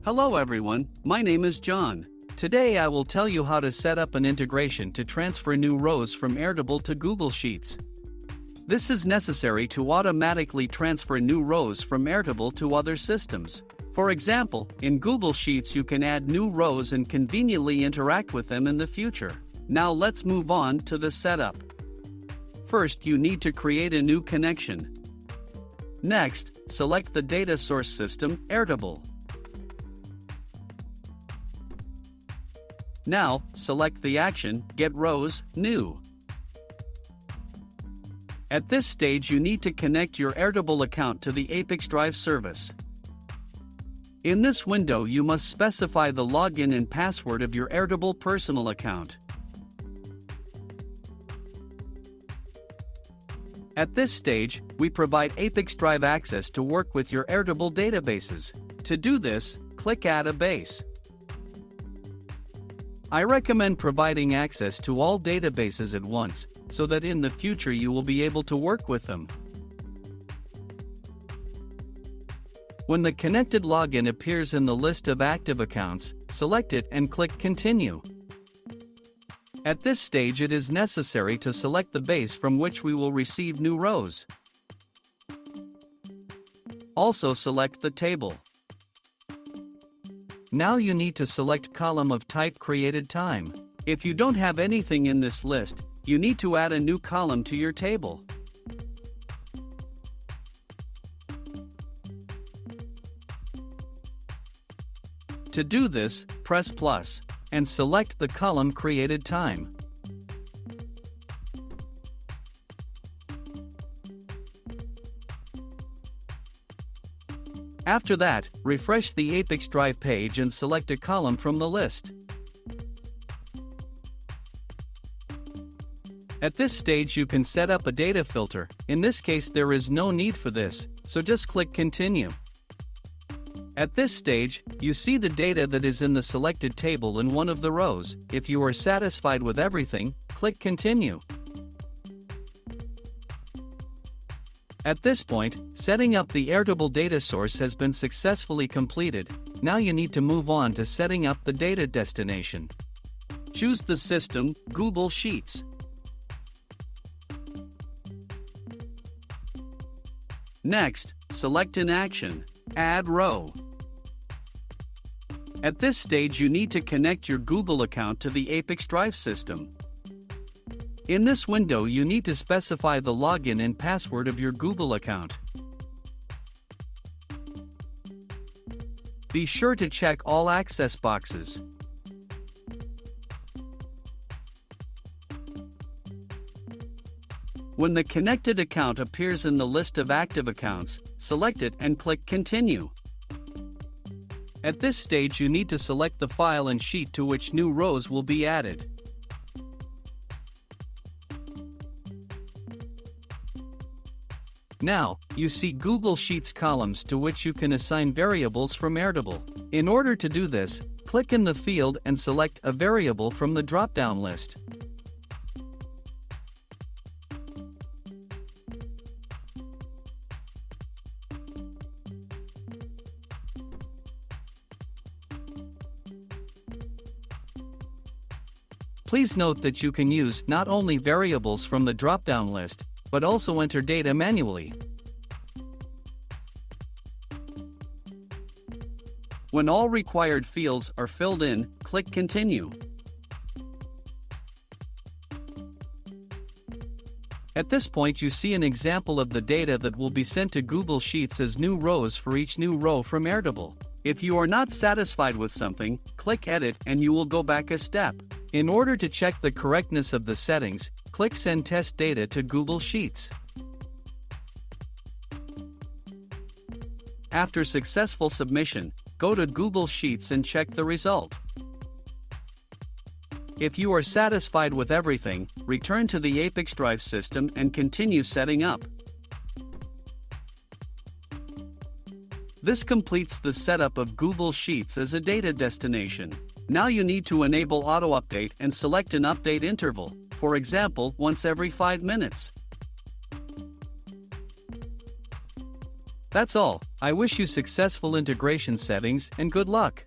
Hello everyone, my name is John. Today I will tell you how to set up an integration to transfer new rows from Airtable to Google Sheets. This is necessary to automatically transfer new rows from Airtable to other systems. For example, in Google Sheets you can add new rows and conveniently interact with them in the future. Now let's move on to the setup. First, you need to create a new connection. Next, select the data source system, Airtable. Now, select the action, Get Rows, New. At this stage you need to connect your Airtable account to the ApiX-Drive service. In this window you must specify the login and password of your Airtable personal account. At this stage, we provide ApiX-Drive access to work with your Airtable databases. To do this, click Add a Base. I recommend providing access to all databases at once, so that in the future you will be able to work with them. When the connected login appears in the list of active accounts, select it and click Continue. At this stage it is necessary to select the base from which we will receive new rows. Also select the table. Now you need to select column of type created time. If you don't have anything in this list, you need to add a new column to your table. To do this, press plus, and select the column created time. After that, refresh the ApiX-Drive page and select a column from the list. At this stage you can set up a data filter. In this case there is no need for this, so just click Continue. At this stage, you see the data that is in the selected table in one of the rows. If you are satisfied with everything, click Continue. At this point, setting up the Airtable data source has been successfully completed. Now you need to move on to setting up the data destination. Choose the system, Google Sheets. Next, select an action, Add Row. At this stage you need to connect your Google account to the ApiX-Drive system. In this window you need to specify the login and password of your Google account. Be sure to check all access boxes. When the connected account appears in the list of active accounts, select it and click Continue. At this stage you need to select the file and sheet to which new rows will be added. Now, you see Google Sheets columns to which you can assign variables from Airtable. In order to do this, click in the field and select a variable from the drop-down list. Please note that you can use not only variables from the drop-down list, but also enter data manually. When all required fields are filled in, click Continue. At this point you see an example of the data that will be sent to Google Sheets as new rows for each new row from Airtable. If you are not satisfied with something, click Edit and you will go back a step. In order to check the correctness of the settings, click Send Test Data to Google Sheets. After successful submission, go to Google Sheets and check the result. If you are satisfied with everything, return to the ApiX-Drive system and continue setting up. This completes the setup of Google Sheets as a data destination. Now you need to enable auto-update and select an update interval, for example, once every 5 minutes. That's all. I wish you successful integration settings and good luck.